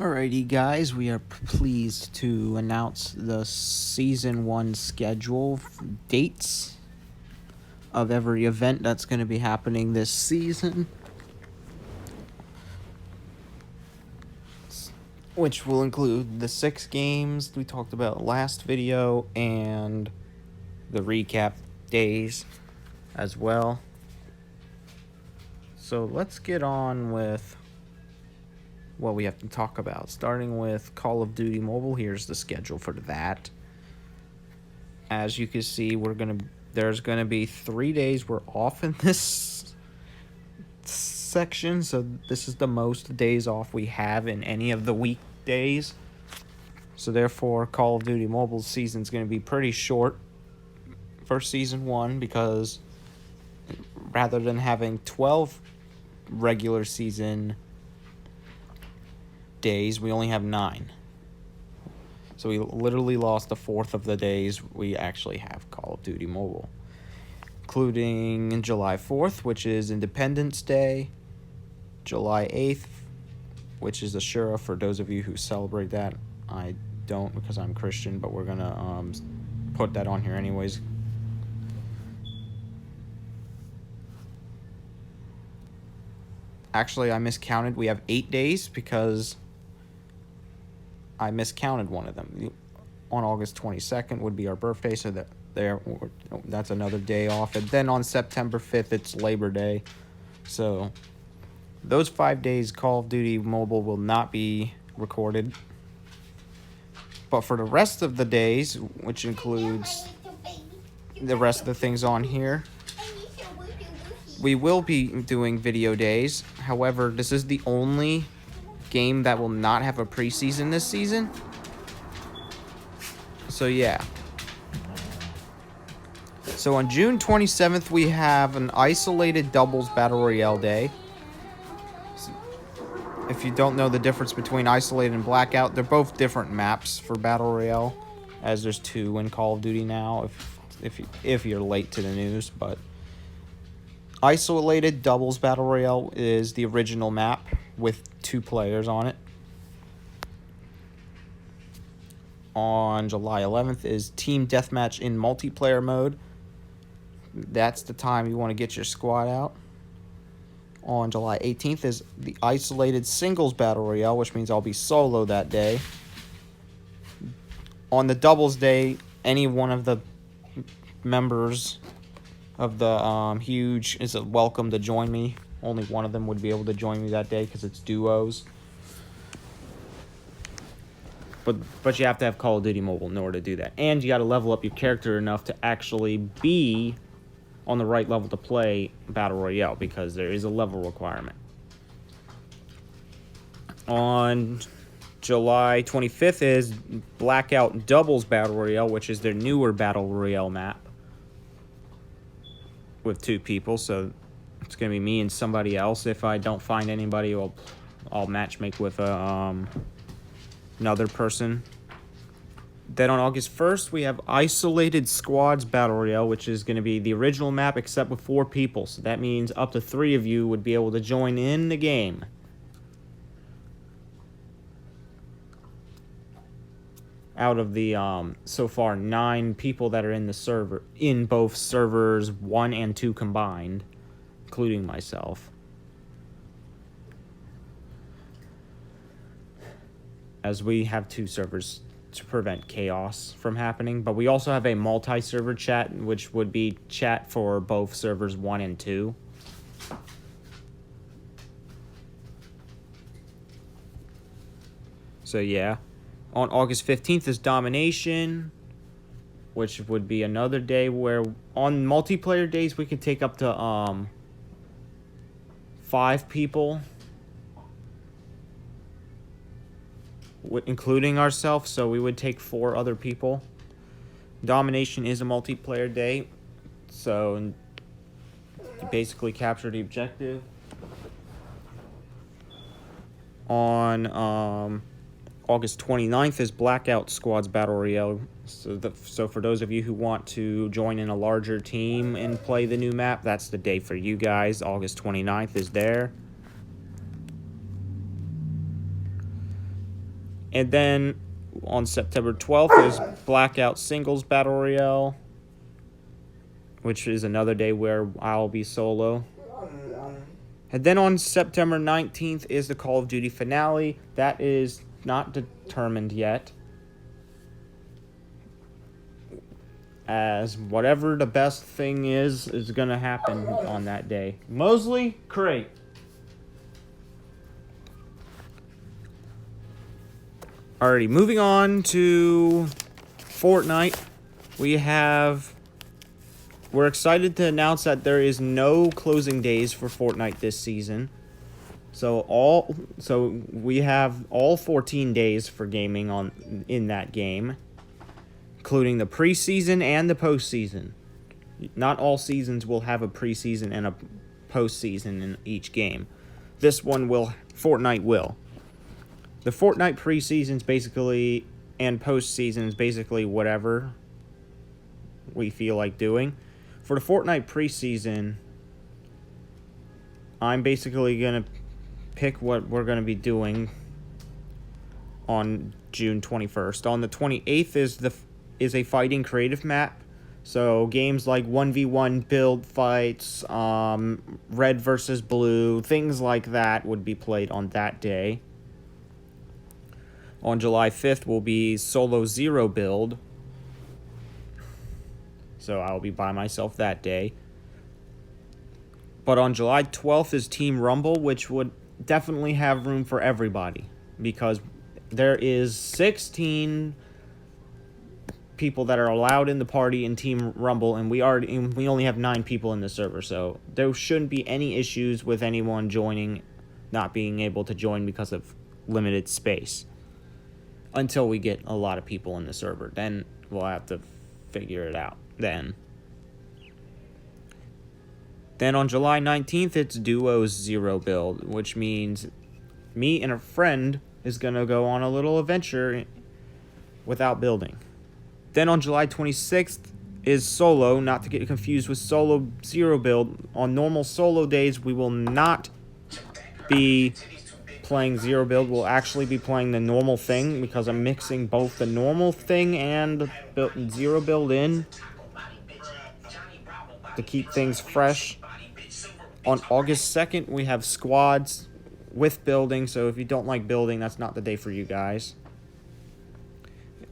Alrighty, guys, we are pleased to announce the Season 1 schedule, dates of every event that's going to be happening this season, which will include the 6 games we talked about last video and the recap days as well. So let's get on with what we have to talk about, starting with Call of Duty Mobile. Here's the schedule for that. As you can see, there's gonna be 3 days we're off in this section, so this is the most days off we have in any of the weekdays. So therefore, Call of Duty Mobile season's gonna be pretty short for Season 1, because rather than having 12 regular season days, we only have 9. So we literally lost a fourth of the days we actually have Call of Duty Mobile, including July 4th, which is Independence Day, July 8th, which is Ashura for those of you who celebrate that. I don't, because I'm Christian, but we're gonna put that on here anyways. Actually, I miscounted. We have 8 days because I miscounted one of them. On August 22nd would be our birthday, so that's another day off. And then on September 5th, it's Labor Day. So those 5 days, Call of Duty Mobile will not be recorded. But for the rest of the days, which includes the rest of the things on here, we will be doing video days. However, this is the only game that will not have a preseason this season. So yeah. So on June 27th, we have an isolated doubles battle royale day. If you don't know the difference between isolated and blackout, they're both different maps for battle royale, as there's 2 in Call of Duty now. If you're late to the news, but isolated doubles battle royale is the original map with 2 players on it. On July 11th is Team Deathmatch in multiplayer mode. That's the time you want to get your squad out. On July 18th is the isolated singles battle royale, which means I'll be solo that day. On the doubles day, any one of the members of the huge is welcome to join me. Only one of them would be able to join me that day because it's duos. But you have to have Call of Duty Mobile in order to do that. And you got to level up your character enough to actually be on the right level to play Battle Royale, because there is a level requirement. On July 25th is Blackout Doubles Battle Royale, which is their newer Battle Royale map with 2 people. So it's going to be me and somebody else. If I don't find anybody, I'll matchmake with another person. Then on August 1st, we have Isolated Squads Battle Royale, which is going to be the original map except with 4 people. So that means up to 3 of you would be able to join in the game. Out of the so far 9 people that are in the server, in both servers 1 and 2 combined, including myself. As we have 2 servers to prevent chaos from happening. But we also have a multi-server chat, which would be chat for both servers 1 and 2. So yeah. On August 15th is Domination, which would be another day where on multiplayer days we could take up to 5 people, including ourselves, so we would take 4 other people. Domination is a multiplayer day, so you basically capture the objective. On August 29th is Blackout Squads Battle Royale. So for those of you who want to join in a larger team and play the new map, that's the day for you guys. August 29th is there. And then on September 12th is Blackout Singles Battle Royale, which is another day where I'll be solo. And then on September 19th is the Call of Duty finale. That is not determined yet, as whatever the best thing is going to happen on that day. Mosley, crate. Alrighty, moving on to Fortnite. We're excited to announce that there is no closing days for Fortnite this season. So we have all 14 days for gaming in that game, including the preseason and the postseason. Not all seasons will have a preseason and a postseason in each game. Fortnite will. The Fortnite preseason's basically, and postseason is basically whatever we feel like doing. For the Fortnite preseason, I'm basically going to pick what we're going to be doing on June 21st. On the 28th is a fighting creative map. So games like 1v1 build fights, red versus blue, things like that would be played on that day. On July 5th will be solo zero build. So I'll be by myself that day. But on July 12th is Team Rumble, which would definitely have room for everybody, because there is 16 people that are allowed in the party in Team Rumble, and we only have 9 people in the server, so there shouldn't be any issues with anyone not being able to join because of limited space. Until we get a lot of people in the server, then we'll have to figure it out then. Then on July 19th, it's Duos Zero Build, which means me and a friend is going to go on a little adventure without building. Then on July 26th is Solo, not to get confused with Solo Zero Build. On normal solo days, we will not be playing Zero Build. We'll actually be playing the normal thing, because I'm mixing both the normal thing and Zero Build in to keep things fresh. On August 2nd, we have squads with building, so if you don't like building, that's not the day for you guys.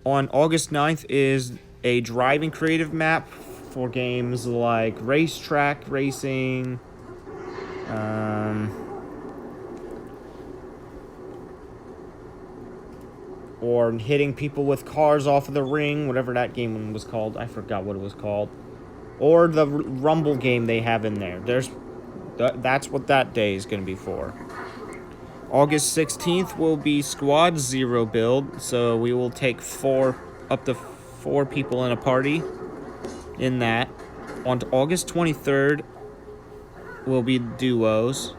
On August 9th is a driving creative map for games like racetrack racing, or hitting people with cars off of the ring, whatever that game was called. I forgot what it was called. Or the Rumble game they have in there. That's what that day is going to be for. August 16th will be Squad Zero Build, so we will take up to 4 people in a party in that. On August 23rd will be Duos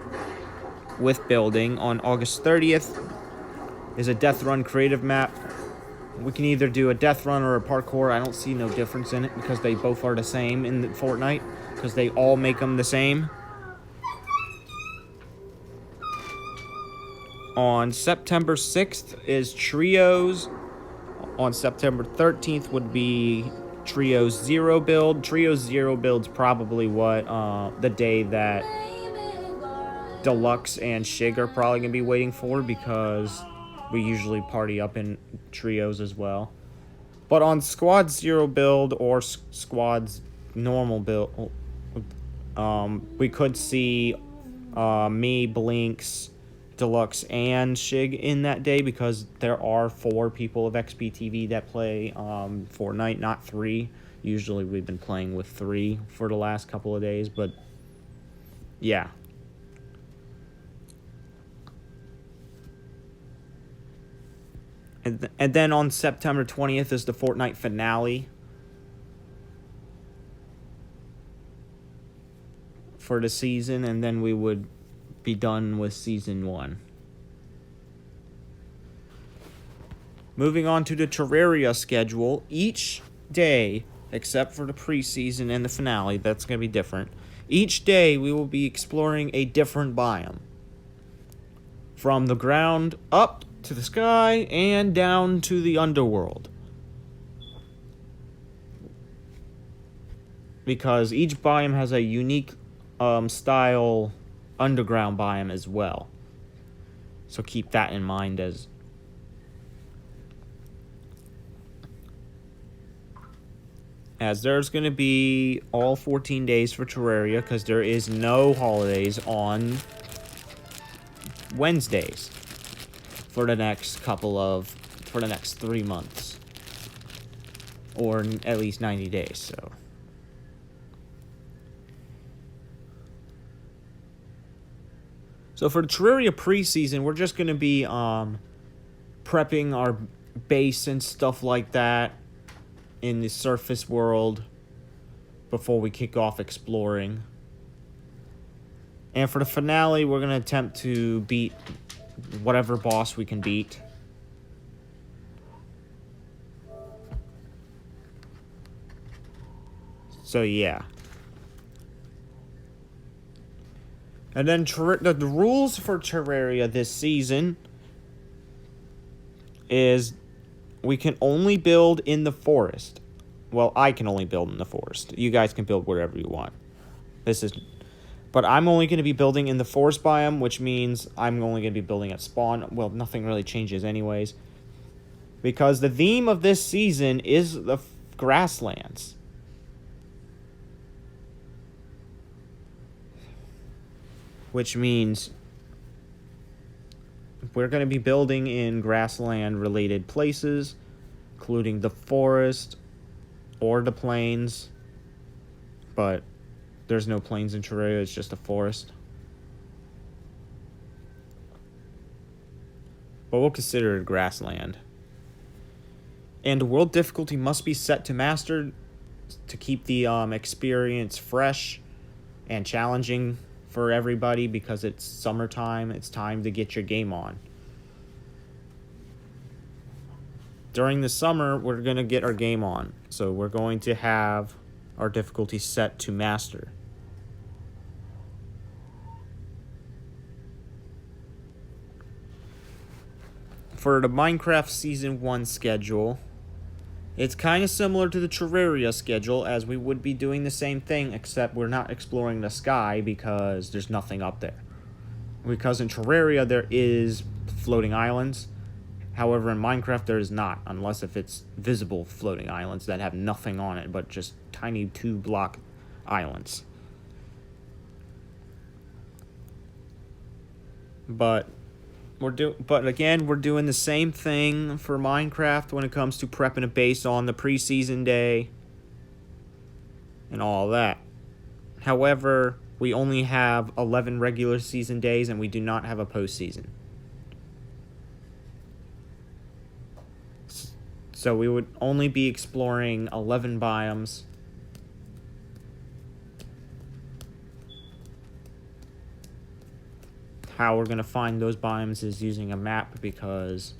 with building. On August 30th is a Death Run creative map. We can either do a Death Run or a Parkour. I don't see no difference in it, because they both are the same in Fortnite, because they all make them the same. On September 6th is Trios. On September 13th would be Trios Zero Build. Trios Zero Build's probably the day that Deluxe and Shig are probably going to be waiting for, because we usually party up in trios as well. But on Squad Zero Build or Squad's normal build, we could see me, Blinks, Deluxe, and Shig in that day, because there are 4 people of XBTV that play Fortnite, not 3. Usually we've been playing with 3 for the last couple of days, but yeah. And then on September 20th is the Fortnite finale for the season, and then we would be done with Season 1. Moving on to the Terraria schedule, each day, except for the preseason and the finale, that's going to be different. Each day we will be exploring a different biome. From the ground up to the sky and down to the underworld. Because each biome has a unique style underground biome as well. So keep that in mind as there's going to be all 14 days for Terraria because there is no holidays on Wednesdays for the next 3 months, or at least 90 days. So for the Terraria preseason, we're just going to be prepping our base and stuff like that in the surface world before we kick off exploring. And for the finale, we're going to attempt to beat whatever boss we can beat. So yeah. And then the rules for Terraria this season is we can only build in the forest. Well, I can only build in the forest. You guys can build wherever you want. But I'm only going to be building in the forest biome, which means I'm only going to be building at spawn. Well, nothing really changes anyways. Because the theme of this season is the grasslands. Which means we're going to be building in grassland-related places, including the forest or the plains. But there's no plains in Terraria, it's just a forest. But we'll consider it grassland. And world difficulty must be set to master to keep the experience fresh and challenging for everybody, because it's summertime. It's time to get your game on. During the summer, we're going to get our game on. So we're going to have our difficulty set to master. For the Minecraft Season 1 schedule, it's kind of similar to the Terraria schedule, as we would be doing the same thing, except we're not exploring the sky because there's nothing up there. Because in Terraria there is floating islands. However, in Minecraft there is not, unless if it's visible floating islands that have nothing on it but just tiny 2-block islands. But again, we're doing the same thing for Minecraft when it comes to prepping a base on the preseason day and all that. However, we only have 11 regular season days and we do not have a postseason. So we would only be exploring 11 biomes. How we're going to find those biomes is using a map, because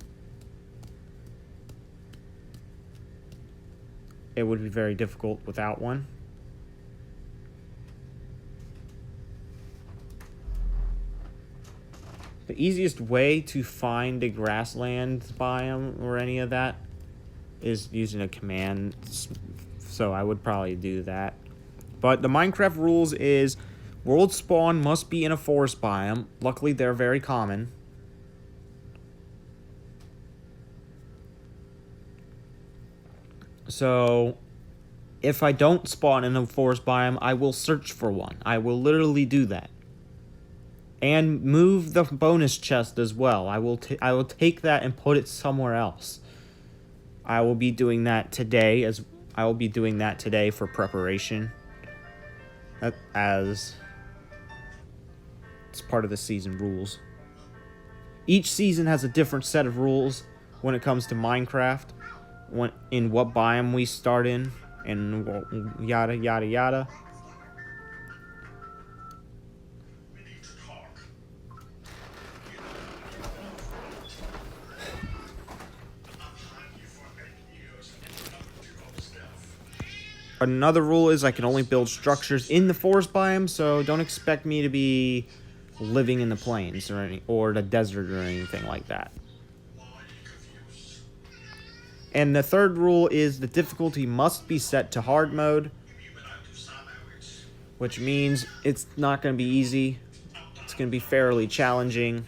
it would be very difficult without one. The easiest way to find a grassland biome or any of that is using a command, so I would probably do that. But the Minecraft rules is world spawn must be in a forest biome. Luckily, they're very common. So, if I don't spawn in a forest biome, I will search for one. I will literally do that. And move the bonus chest as well. I will take that and put it somewhere else. I will be doing that today, for preparation. As it's part of the season rules. Each season has a different set of rules when it comes to Minecraft, in what biome we start in, and yada yada yada. Another rule is I can only build structures in the forest biome, so don't expect me to be living in the plains or the desert or anything like that. And the third rule is the difficulty must be set to hard mode, which means it's not going to be easy. It's going to be fairly challenging.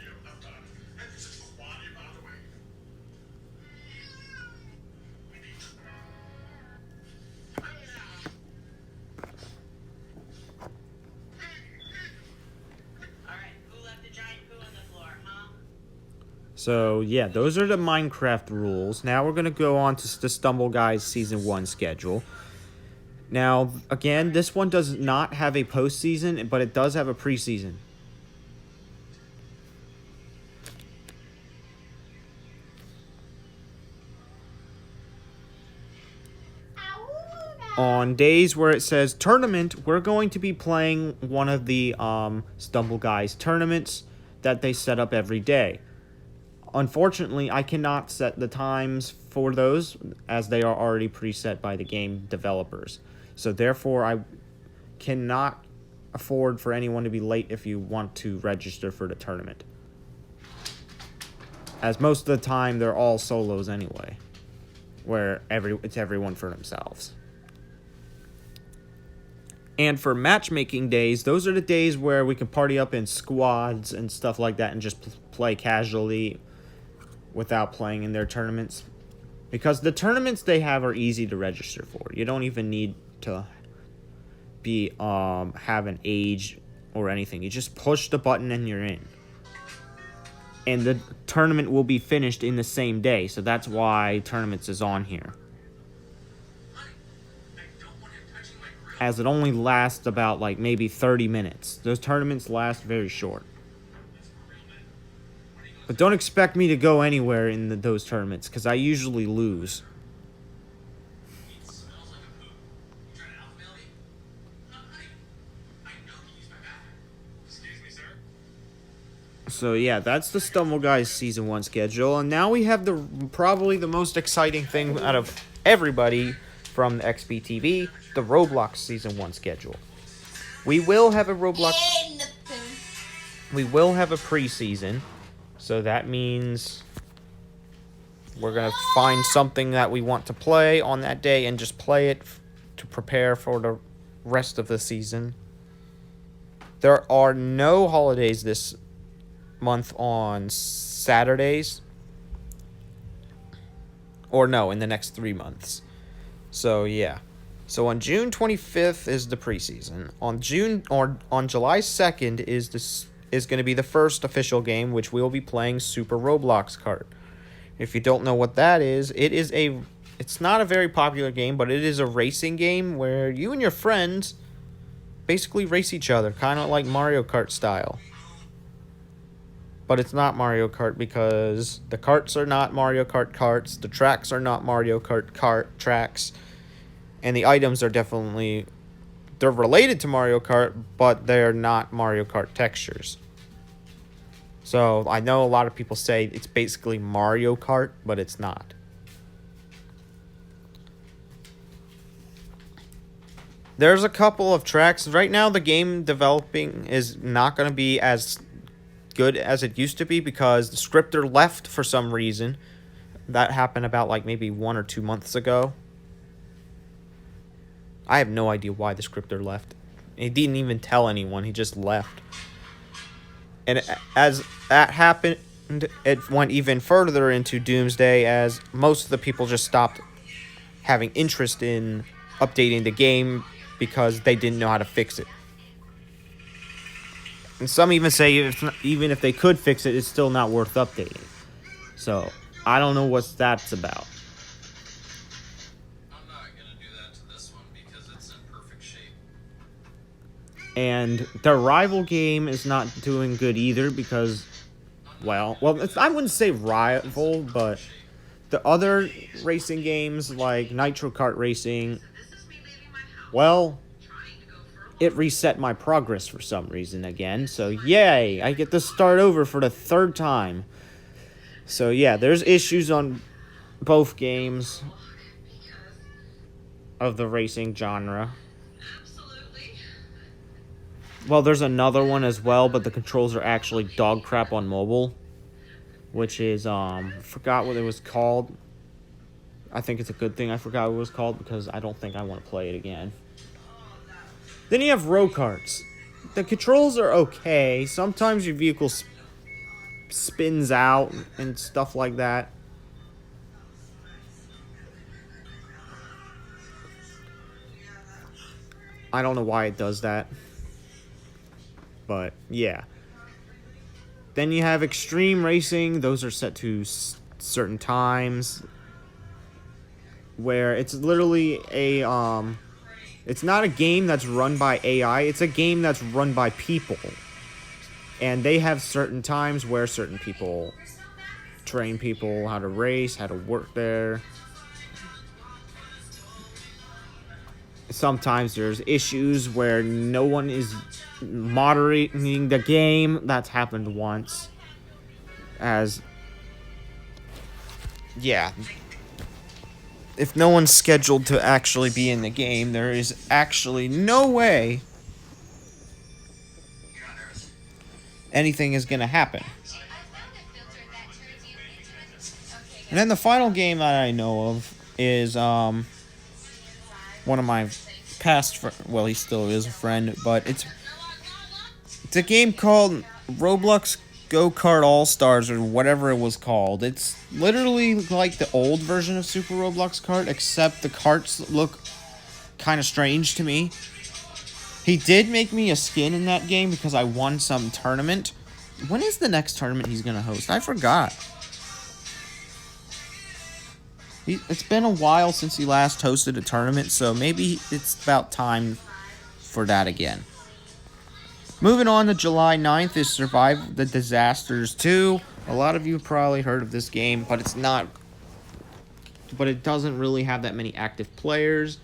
So, yeah, those are the Minecraft rules. Now we're going to go on to the Stumble Guys Season 1 schedule. Now, again, this one does not have a postseason, but it does have a preseason. On days where it says tournament, we're going to be playing one of the Stumble Guys tournaments that they set up every day. Unfortunately, I cannot set the times for those as they are already preset by the game developers. So therefore, I cannot afford for anyone to be late if you want to register for the tournament. As most of the time, they're all solos anyway, where it's everyone for themselves. And for matchmaking days, those are the days where we can party up in squads and stuff like that and just play casually without playing in their tournaments. Because the tournaments they have are easy to register for. You don't even need to be have an age or anything. You just push the button and you're in. And the tournament will be finished in the same day, so that's why tournaments is on here. As it only lasts about like maybe 30 minutes. Those tournaments last very short. But don't expect me to go anywhere in those tournaments, because I usually lose. So yeah, that's the Stumble Guys Season 1 schedule. And now we have probably the most exciting thing out of everybody from the XBTV, the Roblox Season 1 schedule. We will have a Roblox... We will have a preseason. So that means we're going to find something that we want to play on that day and just play it to prepare for the rest of the season. There are no holidays this month on Saturdays. Or no, in the next 3 months. So yeah. So on June 25th is the preseason. On July 2nd is going to be the first official game, which we'll be playing Super Roblox Kart. If you don't know what that is, it's not a very popular game, but it is a racing game where you and your friends basically race each other, kind of like Mario Kart style. But it's not Mario Kart because the karts are not Mario Kart karts, the tracks are not Mario Kart tracks, and the items are definitely... They're related to Mario Kart, but they're not Mario Kart textures. So, I know a lot of people say it's basically Mario Kart, but it's not. There's a couple of tracks. Right now, the game developing is not going to be as good as it used to be because the scripter left for some reason. That happened about like maybe 1 or 2 months ago. I have no idea why the scripter left. He didn't even tell anyone. He just left. And as that happened, it went even further into Doomsday as most of the people just stopped having interest in updating the game because they didn't know how to fix it. And some even say even if they could fix it, it's still not worth updating. So, I don't know what that's about. And the rival game is not doing good either because, well, I wouldn't say rival, but the other racing games like Nitro Kart Racing, well, it reset my progress for some reason again. So, yay, I get to start over for the 3rd time. So, yeah, there's issues on both games of the racing genre. Well, there's another one as well, but the controls are actually dog crap on mobile, which is, forgot what it was called. I think it's a good thing I forgot what it was called because I don't think I want to play it again. Then you have road karts. The controls are okay. Sometimes your vehicle spins out and stuff like that. I don't know why it does that. But, yeah. Then you have extreme racing. Those are set to certain times. Where it's literally a, it's not a game that's run by AI. It's a game that's run by people. And they have certain times where certain people train people how to race, how to work there. Sometimes there's issues where no one is moderating the game. That's happened once. Yeah. If no one's scheduled to actually be in the game, there is actually no way anything is going to happen. And then the final game that I know of is one of my past well, he still is a friend, but it's a game called Roblox Go-Kart All-Stars or whatever it was called. It's literally like the old version of Super Roblox Kart, except the karts look kind of strange to me. He did make me a skin in that game because I won some tournament. When is the next tournament he's going to host? I forgot. It's been a while since he last hosted a tournament, so maybe it's about time for that again. Moving on to July 9th is Survive the Disasters 2. A lot of you have probably heard of this game, but it's not... But it doesn't really have that many active players.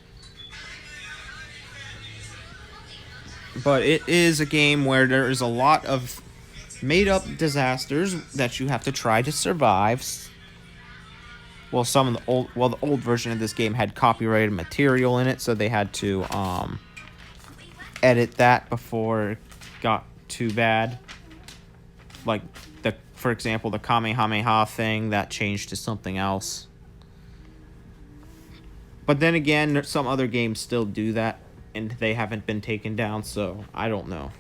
But it is a game where there is a lot of made-up disasters that you have to try to survive. Well, the old version of this game had copyrighted material in it, so they had to edit that before it got too bad. Like for example, the Kamehameha thing that changed to something else. But then again, some other games still do that, and they haven't been taken down, so I don't know.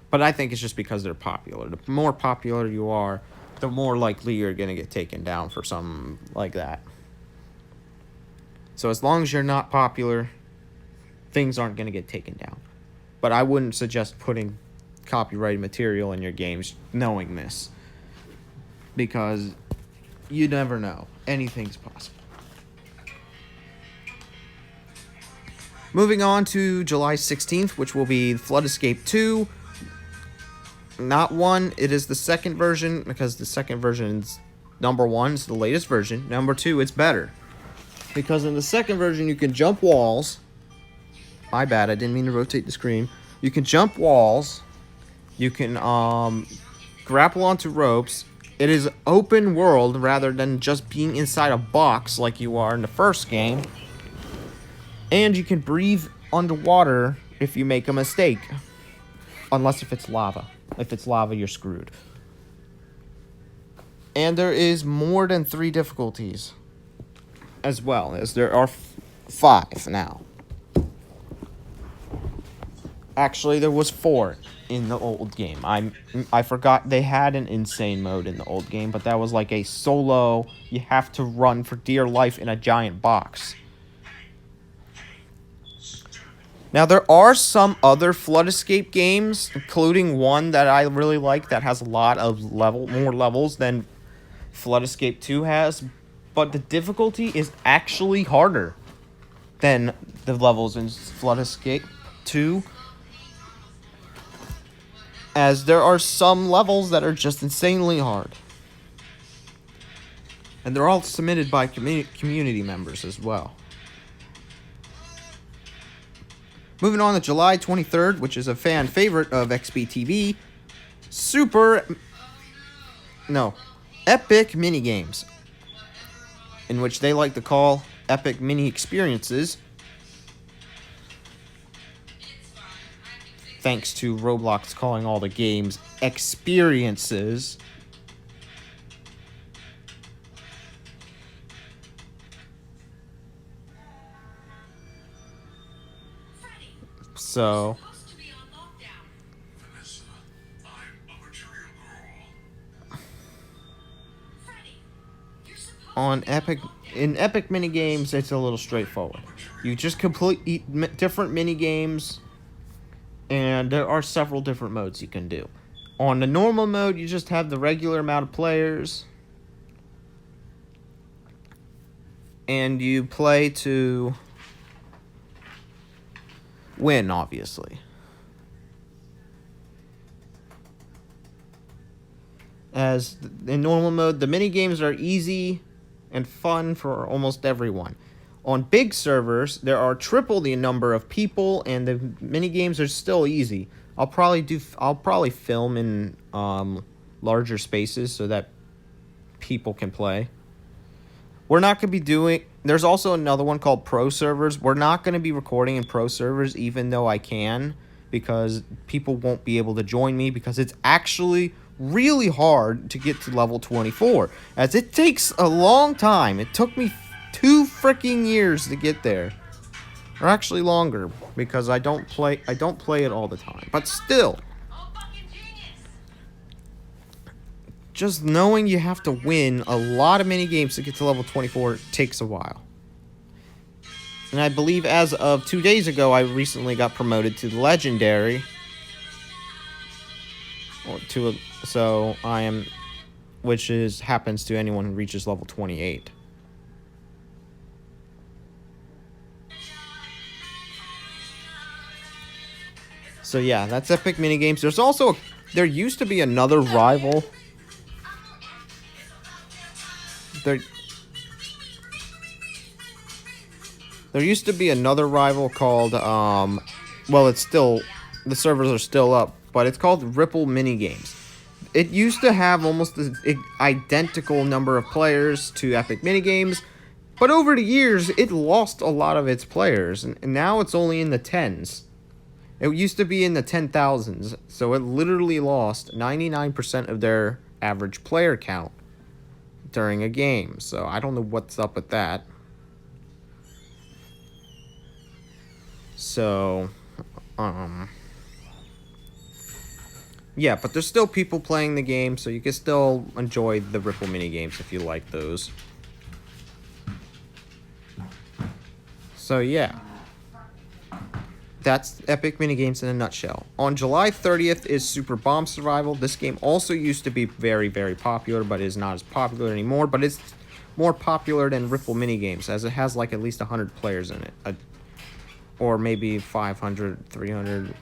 But I think it's just because they're popular. The more popular you are, the more likely you're going to get taken down for something like that. So as long as you're not popular, things aren't going to get taken down. But I wouldn't suggest putting copyrighted material in your games knowing this. Because you never know. Anything's possible. Moving on to July 16th, which will be Flood Escape 2. Not 1, it is the second version, because the second version is number 1, it's the latest version. Number 2, it's better. Because in the second version, you can jump walls. My bad, I didn't mean to rotate the screen. You can jump walls. You can grapple onto ropes. It is open world rather than just being inside a box like you are in the first game. And you can breathe underwater if you make a mistake. Unless if it's lava. If it's lava, you're screwed. And there is more than 3 difficulties. As well, as there are 5 now. Actually, there was 4 in the old game. I forgot they had an insane mode in the old game, but that was like a solo, you have to run for dear life in a giant box. Now, there are some other Flood Escape games, including one that I really like that has a lot of more levels than Flood Escape 2 has, but the difficulty is actually harder than the levels in Flood Escape 2, as there are some levels that are just insanely hard. And they're all submitted by community members as well. Moving on to July 23rd, which is a fan favorite of XBTV, Epic Minigames, in which they like to call Epic Mini Experiences, thanks to Roblox calling all the games experiences. So on in Epic minigames, it's a little straightforward. You just complete different minigames, and there are several different modes you can do. On the normal mode, you just have the regular amount of players, and you play to win, obviously. As in normal mode, the minigames are easy and fun for almost everyone. On big servers, there are triple the number of people, and the minigames are still easy. I'll probably film in larger spaces so that people can play. We're not going to be doing... There's also another one called Pro Servers. We're not going to be recording in Pro Servers, even though I can, because people won't be able to join me, because it's actually really hard to get to level 24, as it takes a long time. It took me 2 freaking years to get there, or actually longer, because I don't play it all the time. But still, just knowing you have to win a lot of mini games to get to level 24 takes a while. And I believe as of 2 days ago, I recently got promoted to Legendary. So I am, which happens to anyone who reaches level 28. So yeah, that's Epic Minigames. There used to be another rival. There used to be another rival called, well, it's still, the servers are still up, but it's called Ripple Minigames. It used to have almost the identical number of players to Epic Minigames, but over the years, it lost a lot of its players, and now it's only in the tens. It used to be in the 10,000s, so it literally lost 99% of their average player count during a game, so I don't know what's up with that. So, yeah, but there's still people playing the game, so you can still enjoy the Ripple minigames if you like those. So, yeah. That's Epic Minigames in a nutshell. On July 30th is Super Bomb Survival. This game also used to be very, very popular, but is not as popular anymore. But it's more popular than Ripple Minigames, as it has like at least 100 players in it. Or maybe 500, 300,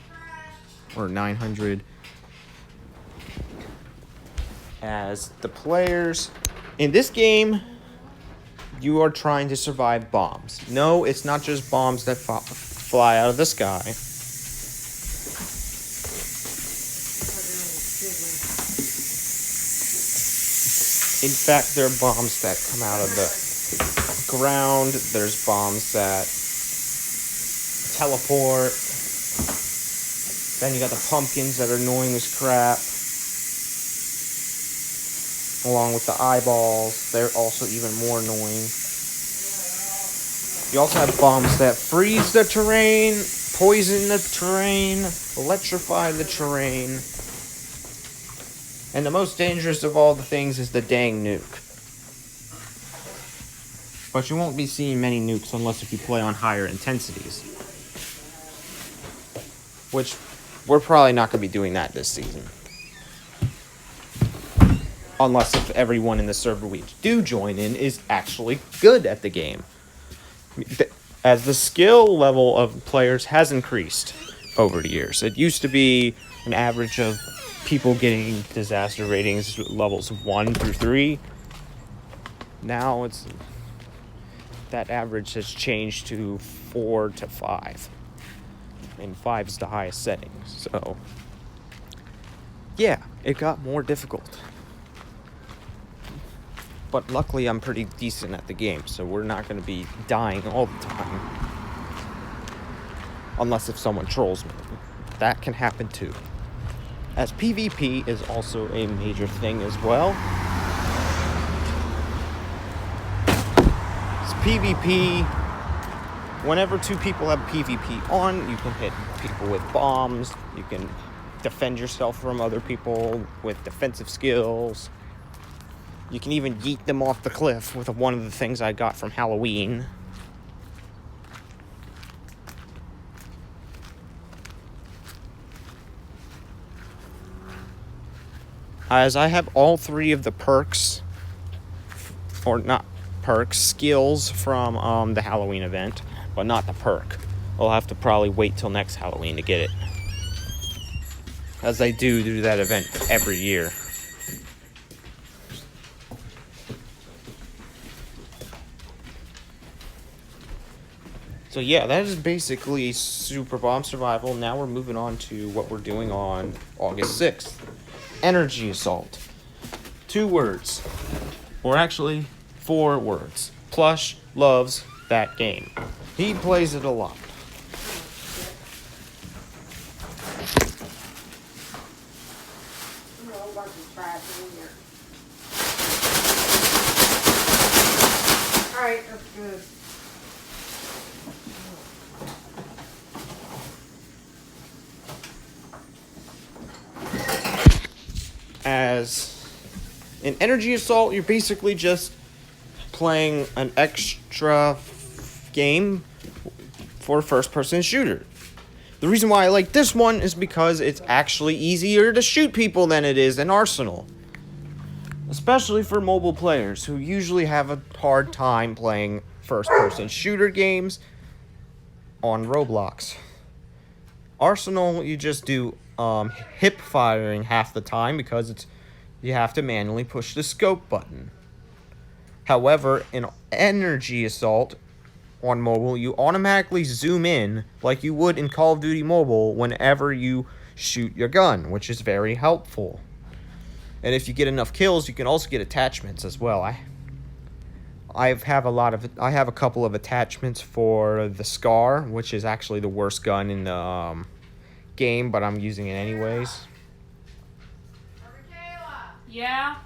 or 900. As the players in this game, you are trying to survive bombs. No, it's not just bombs that fly out of the sky. In fact, there are bombs that come out of the ground. There's bombs that teleport. Then you got the pumpkins that are annoying as crap. Along with the eyeballs, they're also even more annoying. You also have bombs that freeze the terrain, poison the terrain, electrify the terrain. And the most dangerous of all the things is the dang nuke. But you won't be seeing many nukes unless if you play on higher intensities. Which, we're probably not going to be doing that this season. Unless if everyone in the server we do join in is actually good at the game. As the skill level of players has increased over the years. It used to be an average of people getting disaster ratings levels 1 through 3. Now that average has changed to 4 to 5. And 5 is the highest setting. So, yeah, it got more difficult. But luckily, I'm pretty decent at the game, so we're not going to be dying all the time. Unless if someone trolls me. That can happen too. As PvP is also a major thing as well. As PvP whenever two people have PvP on, you can hit people with bombs. You can defend yourself from other people with defensive skills. You can even yeet them off the cliff with one of the things I got from Halloween. As I have all three of the perks, or not perks, skills from the Halloween event, but not the perk. I'll have to probably wait till next Halloween to get it, as I do that event every year. So yeah, that is basically Super Bomb Survival. Now we're moving on to what we're doing on August 6th. Energy Assault. 2 words. Or actually, 4 words. Plush loves that game. He plays it a lot. Alright, that's good. As in Energy Assault, you're basically just playing an extra game for a first-person shooter. The reason why I like this one is because it's actually easier to shoot people than it is in Arsenal. Especially for mobile players who usually have a hard time playing first-person shooter games on Roblox. Arsenal, you just do hip firing half the time because you have to manually push the scope button. However, in Energy Assault on mobile, you automatically zoom in like you would in Call of Duty Mobile whenever you shoot your gun, which is very helpful. And if you get enough kills, you can also get attachments as well. I have a couple of attachments for the Scar, which is actually the worst gun in the game, but I'm using it anyways. Yeah?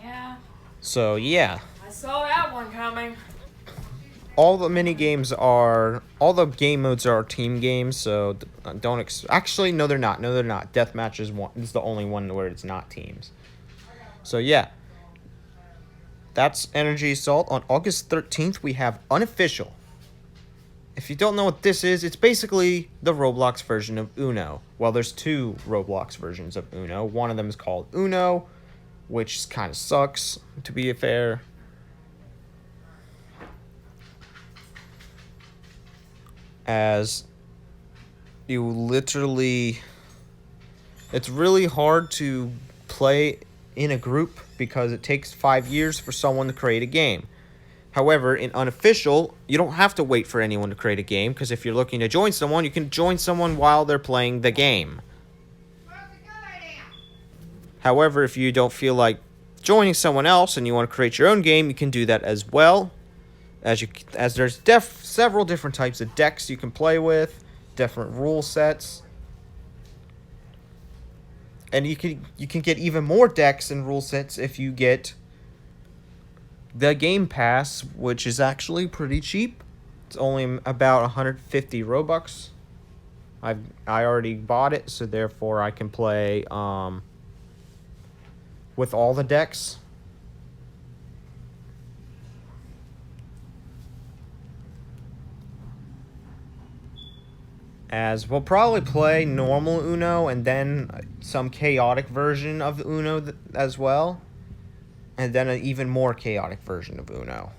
Yeah. So yeah, I saw that one coming. all the game modes are team games, so actually, no, they're not. Deathmatch is the only one where it's not teams. So yeah, that's Energy Assault. On August 13th, we have Unofficial. If you don't know what this is, it's basically the Roblox version of Uno. Well, there's 2 Roblox versions of Uno. One of them is called Uno, which kind of sucks, to be fair. As you literally, it's really hard to play in a group because it takes 5 years for someone to create a game. However, in Unofficial, you don't have to wait for anyone to create a game, because if you're looking to join someone, you can join someone while they're playing the game. However, if you don't feel like joining someone else and you want to create your own game, you can do that as well. As there's several different types of decks you can play with, different rule sets. And you can get even more decks and rule sets if you get the Game Pass, which is actually pretty cheap. It's only about 150 Robux. I already bought it, so therefore I can play with all the decks. As we'll probably play normal Uno and then some chaotic version of Uno as well. And then an even more chaotic version of Uno.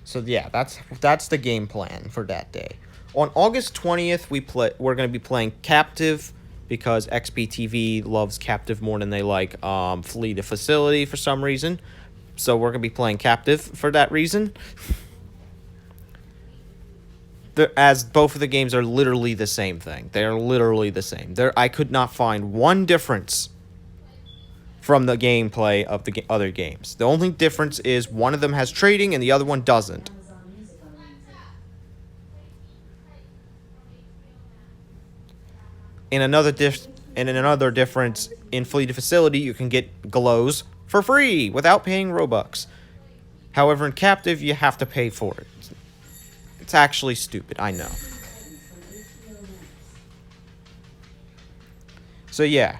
So yeah, that's the game plan for that day. On August 20th, we're going to be playing Captive, because XBTV loves Captive more than they like Flee the Facility for some reason. So we're going to be playing Captive for that reason. As both of the games are literally the same thing. They are literally the same. I could not find one difference from the gameplay of the other games. The only difference is one of them has trading and the other one doesn't. In another difference, in Flee the Facility, you can get glows for free without paying Robux. However, in Captive, you have to pay for it. It's actually stupid, I know. So yeah,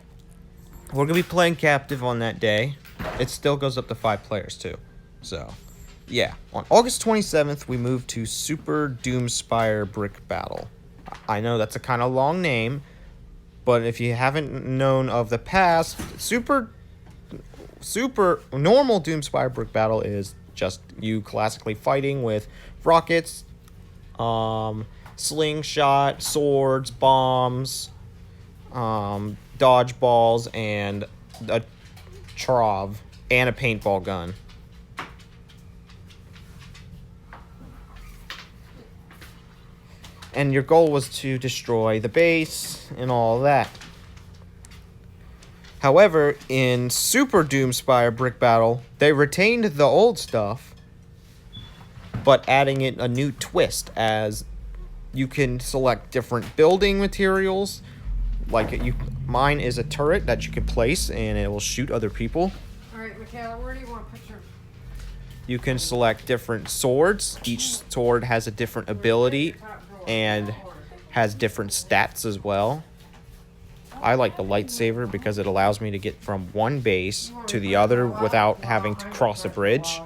we're going to be playing Captive on that day. It still goes up to 5 players too. So, yeah. On August 27th, we move to Super Doomspire Brick Battle. I know that's a kind of long name, but if you haven't known of the past, super normal Doomspire Brick Battle is just you classically fighting with rockets, slingshot, swords, bombs, dodgeballs, and a trov, and a paintball gun. And your goal was to destroy the base and all that. However, in Super Doomspire Brick Battle, they retained the old stuff, but adding it a new twist, as you can select different building materials. Like mine is a turret that you can place and it will shoot other people. Alright, Michaela, where do you want to put your... You can select different swords. Each sword has a different ability and has different stats as well. I like the lightsaber because it allows me to get from one base to the other without having to cross a bridge.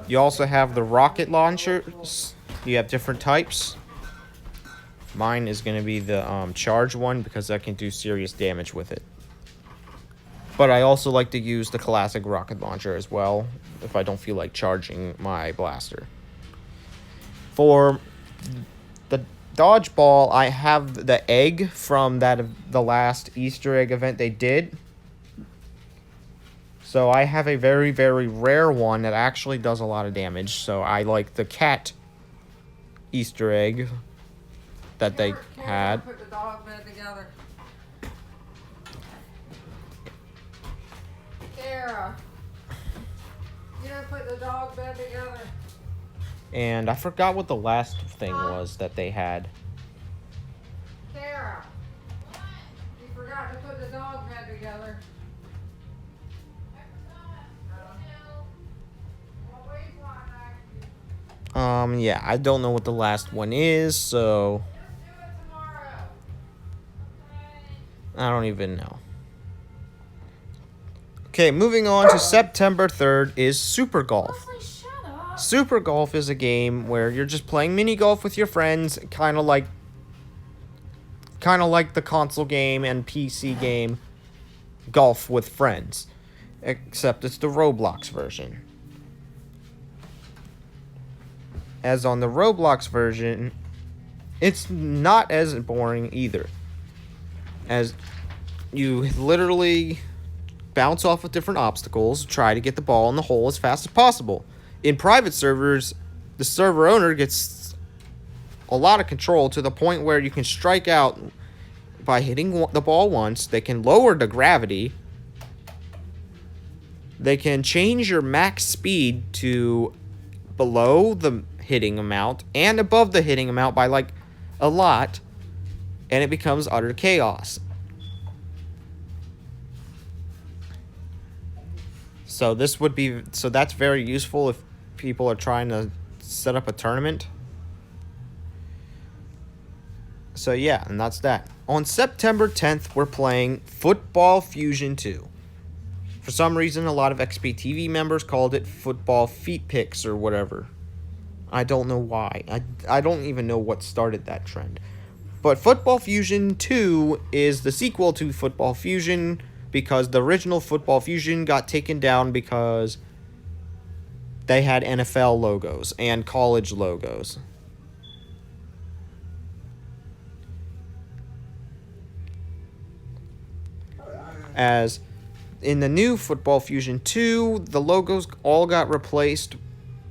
You also have the rocket launchers. You have different types. Mine is going to be the charge one because I can do serious damage with it. But I also like to use the classic rocket launcher as well if I don't feel like charging my blaster. For the dodgeball, I have the egg from the last Easter egg event they did. So I have a very, very rare one that actually does a lot of damage. So I like the cat Easter egg that they had. Put the dog bed together. Sarah, you don't put the dog bed together. And I forgot what the last thing was that they had. Sarah, you forgot to put the dog bed together. Yeah, I don't know what the last one is, so I don't even know. Okay, moving on to September 3rd is Super Golf. Super Golf is a game where you're just playing mini golf with your friends, kind of like the console game and PC game Golf with Friends, except it's the Roblox version. As on the Roblox version, it's not as boring either, as you literally bounce off of different obstacles, try to get the ball in the hole as fast as possible. In private servers, the server owner gets a lot of control to the point where you can strike out by hitting the ball once. They can lower the gravity. They can change your max speed to below the hitting amount and above the hitting amount by like a lot, and it becomes utter chaos. So that's very useful if people are trying to set up a tournament. So yeah, and that's that. On September 10th, we're playing Football Fusion 2. For some reason, a lot of XPTV members called it Football Feet Picks or whatever. I don't know why. I don't even know what started that trend. But Football Fusion 2 is the sequel to Football Fusion, because the original Football Fusion got taken down because they had NFL logos and college logos. As in the new Football Fusion 2, the logos all got replaced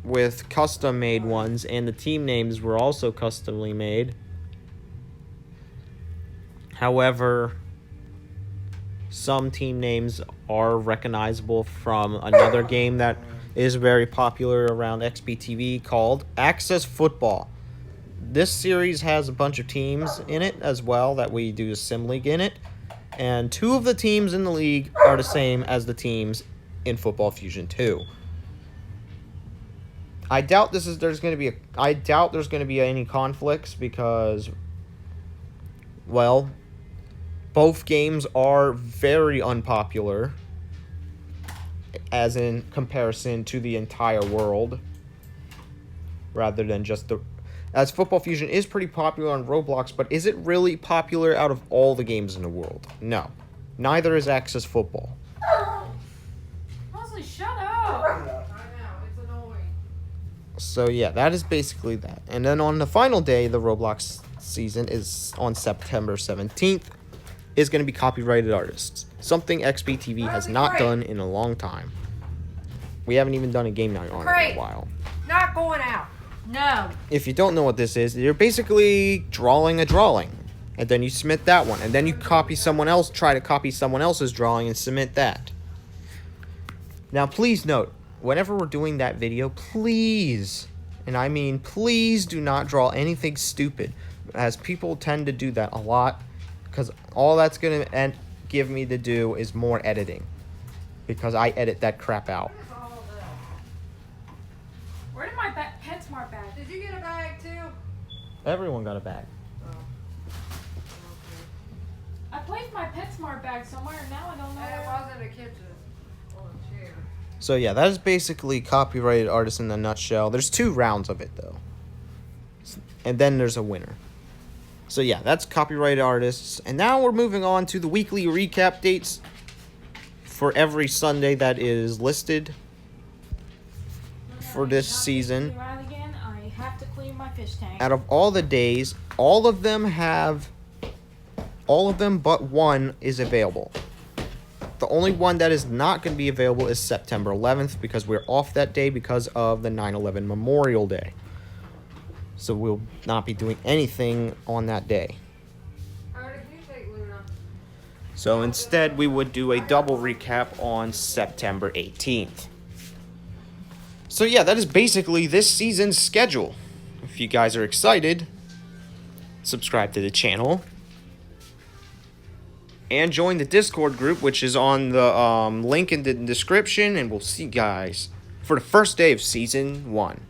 with custom-made ones, and the team names were also customly made. However, some team names are recognizable from another game that is very popular around XBTV called Access Football. This series has a bunch of teams in it as well that we do a sim league in it. And 2 of the teams in the league are the same as the teams in Football Fusion 2. I doubt there's going to be any conflicts because, well, both games are very unpopular as in comparison to the entire world, rather than just as Football Fusion is pretty popular on Roblox, but is it really popular out of all the games in the world? No. Neither is Access Football. Honestly, shut up. I know, it's annoying. So yeah, that is basically that. And then on the final day, the Roblox season is on September 17th, is going to be copyrighted artists. Something XBTV has not done in a long time. We haven't even done a game night on it in a while. Not going out. No. If you don't know what this is, you're basically drawing a drawing. And then you submit that one. And then you try to copy someone else's drawing and submit that. Now, please note, whenever we're doing that video, please, and I mean please, do not draw anything stupid, as people tend to do that a lot, because all that's going to give me to do is more editing, because I edit that crap out. What is all of this? Where did my PetSmart bag? Did you get a bag too? Everyone got a bag. Oh. Okay. I placed my PetSmart bag somewhere, and now I don't know And it where. was in the kitchen. On a chair. So yeah, that is basically copyrighted artists in a nutshell. There's 2 rounds of it though, and then there's a winner. So yeah, that's copyrighted artists. And now we're moving on to the weekly recap dates for every Sunday that is listed for this season. Right again, I have to clean my fish tank. Out of all the days, all of them but one is available. The only one that is not going to be available is September 11th, because we're off that day because of the 9/11 Memorial Day. So we'll not be doing anything on that day. How did you take Luna? So instead, we would do a double recap on September 18th. So yeah, that is basically this season's schedule. If you guys are excited, subscribe to the channel. And join the Discord group, which is on the link in the description. And we'll see you guys for the first day of Season 1.